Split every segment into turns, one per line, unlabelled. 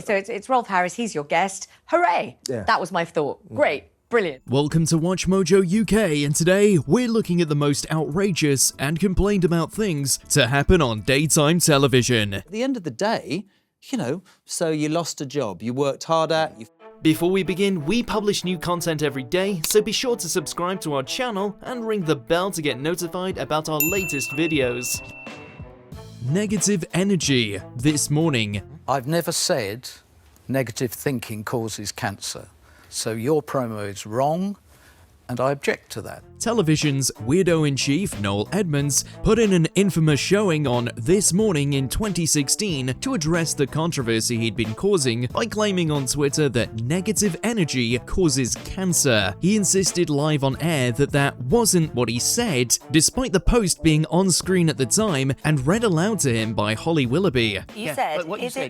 So it's Rolf Harris, he's your guest. Hooray!
Yeah.
That was my thought. Great. Brilliant.
Welcome to Watch Mojo UK, and today we're looking at the most outrageous and complained about things to happen on daytime television.
At the end of the day, you know, so you lost a job, you worked hard at, you...
Before we begin, we publish new content every day, so be sure to subscribe to our channel and ring the bell to get notified about our latest videos. Negative energy this morning.
I've never said negative thinking causes cancer. So your promo is wrong, and I object to that.
Television's weirdo-in-chief, Noel Edmonds, put in an infamous showing on This Morning in 2016 to address the controversy he'd been causing by claiming on Twitter that negative energy causes cancer. He insisted live on air that that wasn't what he said, despite the post being on screen at the time and read aloud to him by Holly Willoughby.
You said,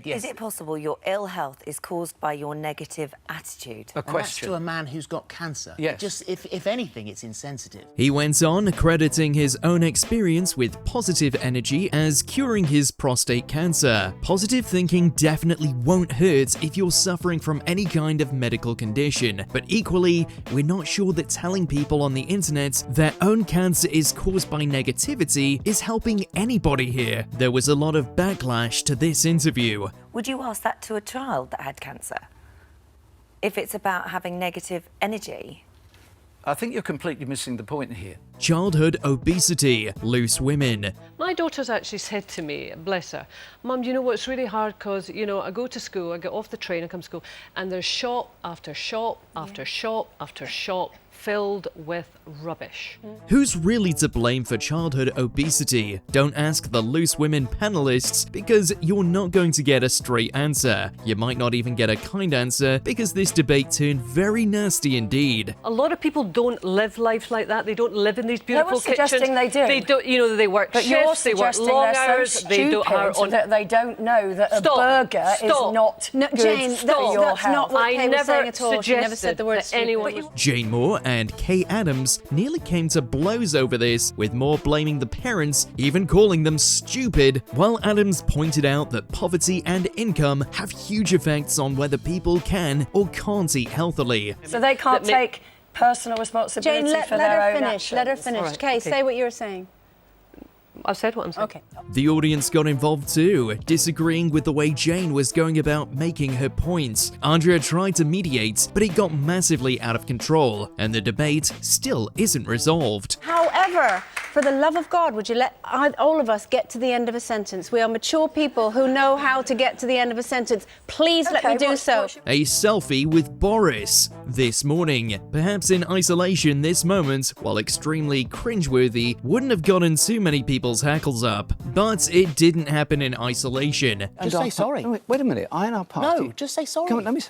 is it possible your ill health is caused by your negative attitude?
A
And that's to a man who's got cancer.
Yes.
Just, if anything, it's insensitive.
He went on, crediting his own experience with positive energy as curing his prostate cancer. Positive thinking definitely won't hurt if you're suffering from any kind of medical condition, but equally, we're not sure that telling people on the internet their own cancer is caused by negativity is helping anybody here. There was a lot of backlash to this interview.
Would you ask that to a child that had cancer? If it's about having negative energy?
I think you're completely missing the point here.
Childhood obesity, loose women.
My daughter's actually said to me, bless her, Mum, you know what's really hard because, you know, I go to school, I get off the train, I come to school, and there's shop after shop after shop after shop filled with rubbish.
Who's really to blame for childhood obesity? Don't ask the loose women panelists because you're not going to get a straight answer. You might not even get a kind answer because this debate turned very nasty indeed.
A lot of people don't live life like that. They don't live in these beautiful kitchens.
suggesting they do.
They don't, you know, they work
But you're
shifts, they work
suggesting
long
they're
hours,
so
they don't are
stupid
on...
that they don't know that
Stop.
a burger is
Stop.
not
No,
good
Jane,
for
that's
your
not
health.
what
I
Kay was saying
never
at all. She never said the word
suggested that anyone...
stupid.
Jane Moore and Kay Adams nearly came to blows over this, with Moore blaming the parents, even calling them stupid, while Adams pointed out that poverty and income have huge effects on whether people can or can't eat healthily.
So they can't take personal responsibility
Jane,
for
let
their
her
own
finish. Let her
actions.
finish.
All right,
Kay,
okay.
say what you were saying.
I've said what I'm saying.
Okay.
The audience got involved too, disagreeing with the way Jane was going about making her points. Andrea tried to mediate, but it got massively out of control, and the debate still isn't resolved.
However, for the love of God, would you let all of us get to the end of a sentence? We are mature people who know how to get to the end of a sentence. Please let me do so.
A selfie with Boris this morning. Perhaps in isolation, this moment, while extremely cringeworthy, wouldn't have gotten too many people's hackles up. But it didn't happen in isolation.
Just say sorry.
Wait a minute, I and our party...
No, just say sorry.
Come on,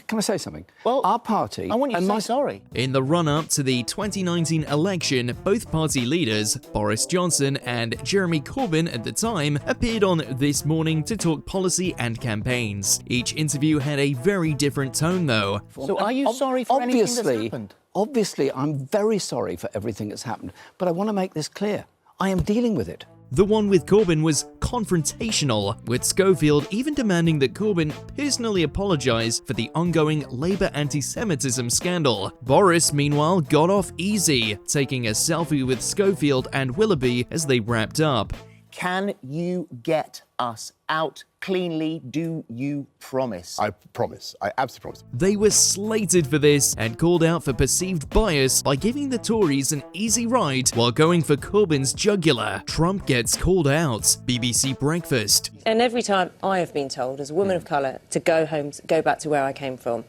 can I say something?
Well,
our party...
I want you to say sorry.
In the run-up to the 2019 election, both party leaders, Boris Johnson and Jeremy Corbyn at the time, appeared on This Morning to talk policy and campaigns. Each interview had a very different tone though.
So are you sorry for anything that's happened?
Obviously, I'm very sorry for everything that's happened, but I want to make this clear. I am dealing with it.
The one with Corbyn was confrontational, with Schofield even demanding that Corbyn personally apologise for the ongoing Labour anti-Semitism scandal. Boris, meanwhile, got off easy, taking a selfie with Schofield and Willoughby as they wrapped up.
Can you get us out cleanly? Do you promise?
I promise. I absolutely promise.
They were slated for this and called out for perceived bias by giving the Tories an easy ride while going for Corbyn's jugular. Trump gets called out. BBC Breakfast.
And every time I have been told, as a woman of colour, to go home, go back to where I came from,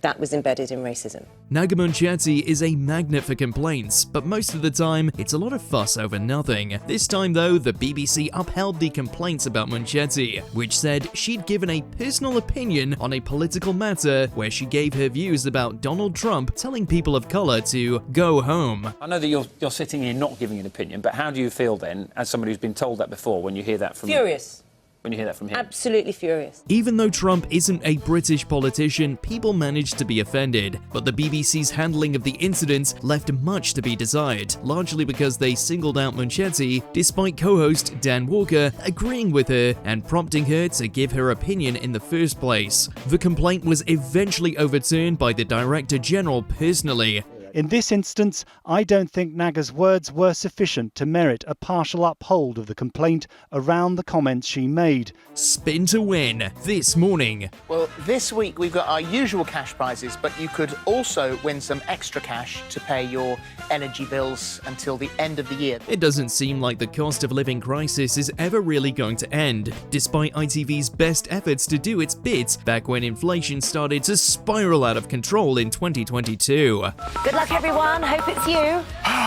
that was embedded in racism.
Naga Munchetty is a magnet for complaints, but most of the time, it's a lot of fuss over nothing. This time though, the BBC upheld the complaints about Munchetty, which said she'd given a personal opinion on a political matter where she gave her views about Donald Trump telling people of colour to go home.
I know that you're sitting here not giving an opinion, but how do you feel then, as somebody who's been told that before, when you hear that from...
Furious.
when you hear that from him?
Absolutely furious.
Even though Trump isn't a British politician, people managed to be offended, but the BBC's handling of the incident left much to be desired, largely because they singled out Munchetty, despite co-host Dan Walker agreeing with her and prompting her to give her opinion in the first place. The complaint was eventually overturned by the Director General personally.
In this instance, I don't think Naga's words were sufficient to merit a partial uphold of the complaint around the comments she made.
Spin to win this morning.
Well, this week we've got our usual cash prizes, but you could also win some extra cash to pay your energy bills until the end of the year.
It doesn't seem like the cost of living crisis is ever really going to end, despite ITV's best efforts to do its bit back when inflation started to spiral out of control in 2022.
Good luck, everyone. Hope it's you.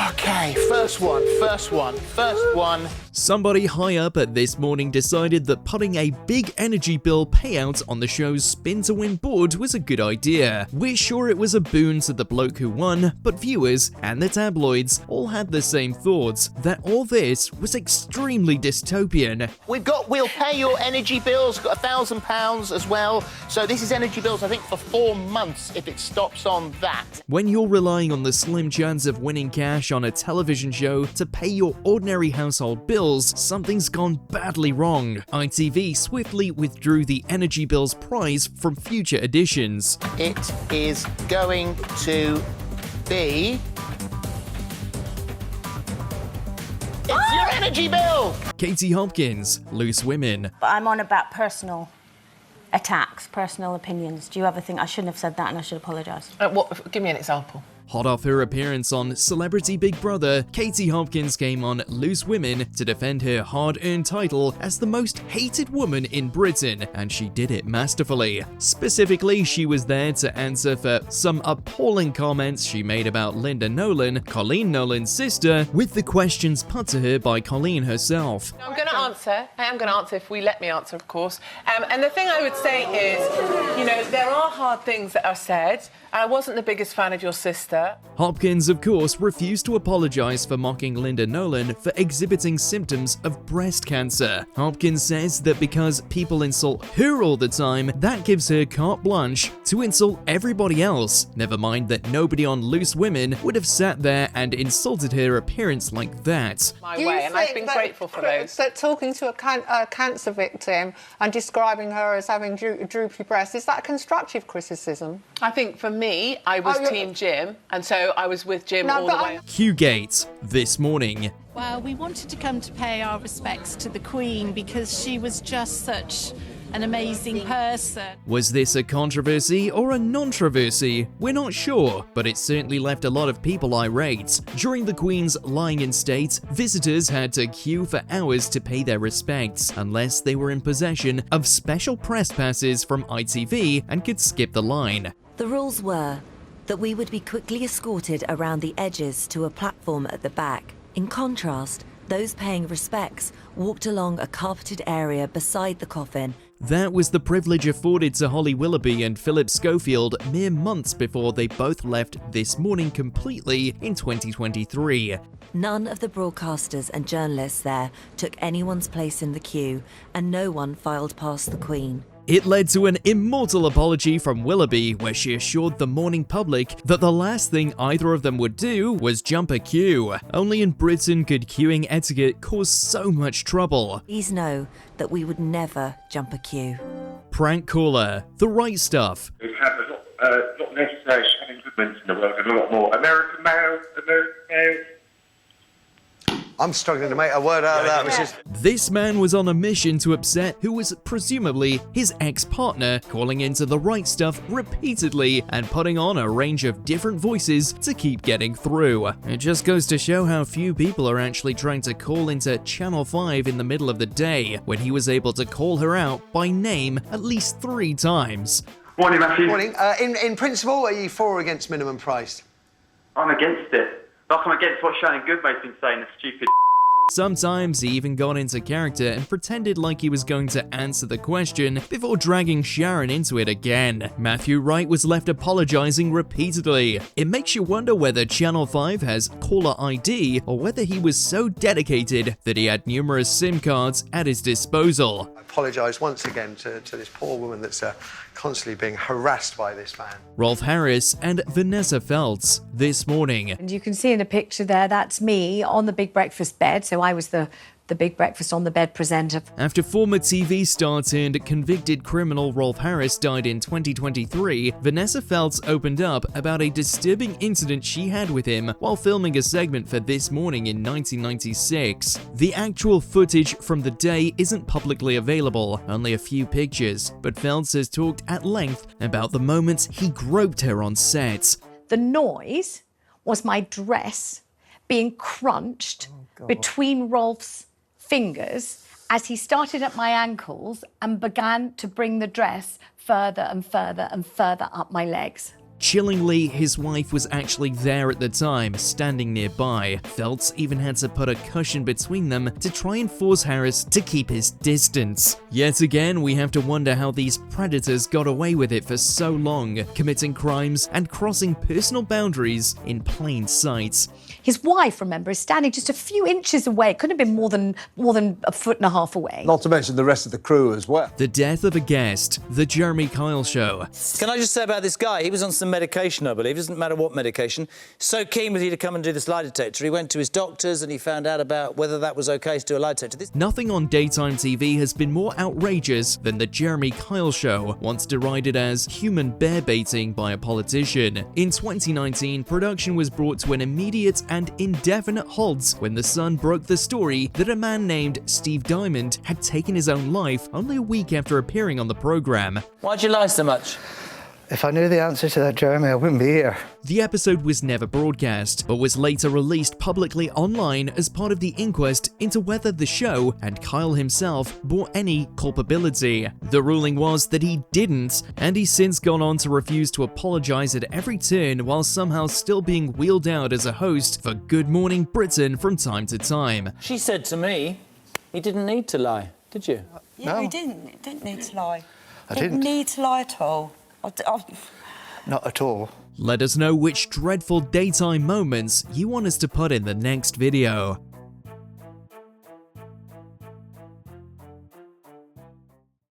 Okay, first one.
Somebody high up at This Morning decided that putting a big energy bill payout on the show's Spin to Win board was a good idea. We're sure it was a boon to the bloke who won, but viewers and the tabloids all had the same thoughts, that all this was extremely dystopian.
We'll pay your energy bills, got £1,000 as well. So this is energy bills, I think, for 4 months if it stops on that.
When you're relying on the slim chance of winning cash on a television show to pay your ordinary household bills, something's gone badly wrong. ITV swiftly withdrew the energy bills prize from future editions.
It is going to be... It's your energy bill!
Katie Hopkins, Loose Women.
But I'm on about personal attacks, personal opinions. Do you ever think I shouldn't have said that and I should apologise?
Give me an example.
Hot off her appearance on Celebrity Big Brother, Katie Hopkins came on Loose Women to defend her hard-earned title as the most hated woman in Britain, and she did it masterfully. Specifically, she was there to answer for some appalling comments she made about Linda Nolan, Colleen Nolan's sister, with the questions put to her by Colleen herself.
I'm going to answer. I am going to answer if we let me answer, of course. And the thing I would say is, you know, there are hard things that are said. I wasn't the biggest fan of your sister.
Hopkins, of course, refused to apologize for mocking Linda Nolan for exhibiting symptoms of breast cancer. Hopkins says that because people insult her all the time, that gives her carte blanche to insult everybody else. Never mind that nobody on Loose Women would have sat there and insulted her appearance like that.
My way, and I've been grateful for those.
That talking to a cancer victim and describing her as having droopy breasts, is that constructive criticism?
I think for me, I was Team Jim, and so I was with Jim all the way.
Queuegate, This Morning.
Well, we wanted to come to pay our respects to the Queen because she was just such an amazing person.
Was this a controversy or a non-troversy? We're not sure, but it certainly left a lot of people irate. During the Queen's lying in state, visitors had to queue for hours to pay their respects, unless they were in possession of special press passes from ITV and could skip the line.
The rules were that we would be quickly escorted around the edges to a platform at the back. In contrast, those paying respects walked along a carpeted area beside the coffin.
That was the privilege afforded to Holly Willoughby and Philip Schofield mere months before they both left This Morning completely in 2023.
None of the broadcasters and journalists there took anyone's place in the queue, and no one filed past the Queen.
It led to an immortal apology from Willoughby, where she assured the morning public that the last thing either of them would do was jump a queue. Only in Britain could queuing etiquette cause so much trouble.
Please know that we would never jump a queue.
Prank caller, the Wright Stuff.
We've had not necessarily Shannon Goodmans in the world, and a lot more American males.
I'm struggling to make a word out of that, which is...
This man was on a mission to upset who was presumably his ex-partner, calling into the Wright Stuff repeatedly and putting on a range of different voices to keep getting through. It just goes to show how few people are actually trying to call into Channel 5 in the middle of the day, when he was able to call her out by name at least 3 times.
Morning, Matthew.
Morning. In principle, are you for or against minimum price?
I'm against it. Like I'm against what Shannon Goodman's been saying, the stupid
Sometimes he even got into character and pretended like he was going to answer the question before dragging Sharon into it again. Matthew Wright was left apologizing repeatedly. It makes you wonder whether Channel 5 has caller ID or whether he was so dedicated that he had numerous SIM cards at his disposal.
I apologise once again to this poor woman that's constantly being harassed by this man.
Rolf Harris and Vanessa Feltz this morning.
And you can see in the picture there, that's me on the Big Breakfast bed. So I was the Big Breakfast on the bed presenter.
After former TV star turned convicted criminal Rolf Harris died in 2023, Vanessa Feltz opened up about a disturbing incident she had with him while filming a segment for This Morning in 1996. The actual footage from the day isn't publicly available, only a few pictures, but Feltz has talked at length about the moments he groped her on set.
The noise was my dress being crunched between Rolf's fingers as he started at my ankles and began to bring the dress further and further and further up my legs.
Chillingly, his wife was actually there at the time, standing nearby. Feltz even had to put a cushion between them to try and force Harris to keep his distance. Yet again, we have to wonder how these predators got away with it for so long, committing crimes and crossing personal boundaries in plain sight.
His wife, remember, is standing just a few inches away. It couldn't have been more than a foot and a half away.
Not to mention the rest of the crew as well.
The death of a guest, the Jeremy Kyle Show.
Can I just say about this guy, he was on some medication, I believe. It doesn't matter what medication. So keen was he to come and do this lie detector. He went to his doctors and he found out about whether that was okay to do a lie detector.
Nothing on daytime TV has been more outrageous than the Jeremy Kyle Show, once derided as human bear baiting by a politician. In 2019, production was brought to an immediate and indefinite halt when The Sun broke the story that a man named Steve Diamond had taken his own life only a week after appearing on the program.
Why'd you lie so much?
If I knew the answer to that, Jeremy, I wouldn't be here.
The episode was never broadcast, but was later released publicly online as part of the inquest into whether the show and Kyle himself bore any culpability. The ruling was that he didn't, and he's since gone on to refuse to apologize at every turn while somehow still being wheeled out as a host for Good Morning Britain from time to time.
She said to me, he didn't need to lie, did you?
Yeah,
No.
he didn't need to lie.
I
He
didn't.
need to lie at all.
Not at all.
Let us know which dreadful daytime moments you want us to put in the next video.